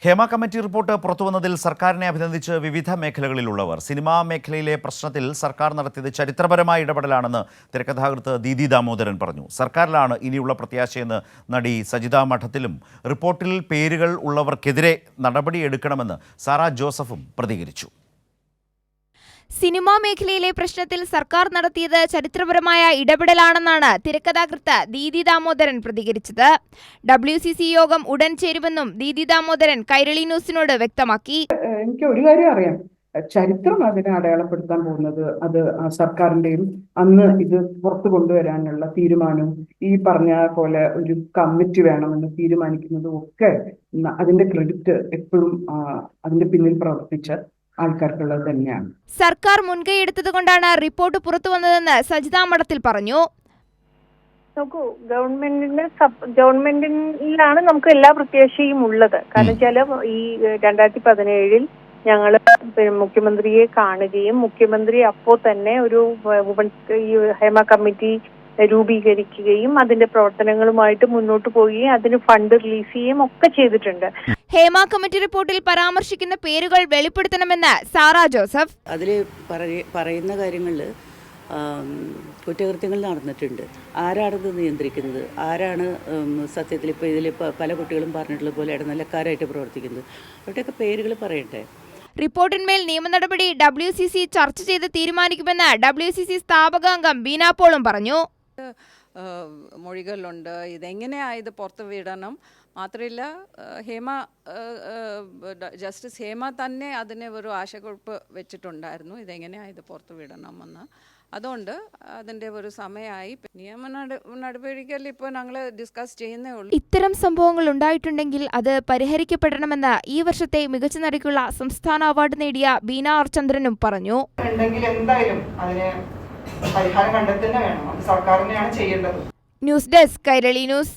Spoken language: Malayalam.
ഹേമ കമ്മിറ്റി റിപ്പോർട്ട് പുറത്തുവന്നതിൽ സർക്കാരിനെ അഭിനന്ദിച്ച് വിവിധ മേഖലകളിലുള്ളവർ. സിനിമാ മേഖലയിലെ പ്രശ്നത്തിൽ സർക്കാർ നടത്തിയത് ചരിത്രപരമായ ഇടപെടലാണെന്ന് തിരക്കഥാകൃത്ത് ദീദി ദാമോദരൻ പറഞ്ഞു. സർക്കാരിലാണ് ഇനിയുള്ള പ്രത്യാശയെന്ന് നടി സജിത മഠത്തിലും റിപ്പോർട്ടിൽ പേരുകൾ ഉള്ളവർക്കെതിരെ നടപടിയെടുക്കണമെന്ന് സാറാ ജോസഫും പ്രതികരിച്ചു. സിനിമാ മേഖലയിലെ പ്രശ്നത്തിൽ സർക്കാർ നടത്തിയത് ചരിത്രപരമായ ഇടപെടലാണെന്നാണ് തിരക്കഥാകൃത്ത് ദീദി ദാമോദരൻ പ്രതികരിച്ചത്. WCC യോഗം ഉടൻ ചേരുമെന്നും ദീദി ദാമോദരൻ കൈരളി ന്യൂസിനോട് വ്യക്തമാക്കി. എനിക്ക് ഒരു കാര്യം അറിയാം, ചരിത്രം അതിനെ അടയാളപ്പെടുത്താൻ പോകുന്നത് അത് സർക്കാരിന്റെയും അന്ന് ഇത് പുറത്തു കൊണ്ടുവരാനുള്ള തീരുമാനവും ഈ പറഞ്ഞ പോലെ ഒരു കമ്മിറ്റി വേണമെന്ന് തീരുമാനിക്കുന്നതും ഒക്കെ അതിന്റെ ക്രെഡിറ്റ് എപ്പോഴും അതിന്റെ പിന്നിൽ പ്രവർത്തിച്ച ആൾക്കാർക്കുള്ളത് തന്നെയാണ്. സർക്കാർ മുൻകൈയെടുത്തതുകൊണ്ടാണ് റിപ്പോർട്ട് പുറത്തു വന്നതെന്ന് സജിത മഠത്തിൽ പറഞ്ഞു. നോക്കൂ, ഗവൺമെന്റിലാണ് നമുക്ക് എല്ലാ പ്രത്യാശയും ഉള്ളത്. കാരണം വെച്ചാല് ഈ 2017 ഞങ്ങള് മുഖ്യമന്ത്രിയെ കാണുകയും മുഖ്യമന്ത്രി അപ്പോൾ തന്നെ ഒരു ഹേമ കമ്മിറ്റി രൂപീകരിക്കുകയും അതിന്റെ പ്രവർത്തനങ്ങളുമായിട്ട് മുന്നോട്ട് പോവുകയും അതിന് ഫണ്ട് റിലീസ് ചെയ്യുകയും ഒക്കെ ചെയ്തിട്ടുണ്ട്. ഹേമ കമ്മിറ്റി റിപ്പോർട്ടിൽ പരാമർശിക്കുന്ന പേരുകൾ വെളിപ്പെടുത്തണമെന്ന് സാറാ ജോസഫ്. അതിൽ പറയുന്ന കാര്യങ്ങളിൽ കുറ്റകൃത്യങ്ങൾ നടന്നിട്ടുണ്ട്. ആരാണത് നിയന്ത്രിക്കുന്നത്? ആരാണ് സത്യത്തിൽ ഇപ്പോൾ ഇതിൽ പല കുട്ടികളും പറഞ്ഞിട്ടുള്ള പോലെ ഇടനിലക്കാരായിട്ട് പ്രവർത്തിക്കുന്നത്? അവരുടെയൊക്കെ പേരുകൾ പറയട്ടെ. റിപ്പോർട്ടിന്മേൽ നിയമ നടപടി WCC ചർച്ച ചെയ്ത് തീരുമാനിക്കുമെന്ന് WCC സ്ഥാപകാംഗം ബീന പോളും പറഞ്ഞു. മൊഴികളുണ്ട്, ഇതെങ്ങനെയാ ഇത് പുറത്തു വിടണം. മാത്രമല്ല ജസ്റ്റിസ് ഹേമ തന്നെ അതിനെ ഒരു ആശയക്കുറിപ്പ് വെച്ചിട്ടുണ്ടായിരുന്നു, ഇതെങ്ങനെയാണ് ഇത് പുറത്തു വിടണമെന്ന്. അതുകൊണ്ട് അതിൻ്റെ ഒരു സമയമായി. നിയമ നടപടികൾ ഇപ്പോൾ ഞങ്ങൾ ഡിസ്കസ് ചെയ്യുന്നേ ഉള്ളൂ. ഇത്തരം സംഭവങ്ങൾ ഉണ്ടായിട്ടുണ്ടെങ്കിൽ അത് പരിഹരിക്കപ്പെടണമെന്ന് ഈ വർഷത്തെ മികച്ച നടിക്കുള്ള സംസ്ഥാന അവാർഡ് നേടിയ ബീന ആർ ചന്ദ്രനും പറഞ്ഞു. എന്തായാലും അതിന് പരിഹാരം കണ്ടെത്തുന്ന വേണം, അത് സർക്കാരിനെയാണ് ചെയ്യേണ്ടത്. News desk Kairali news.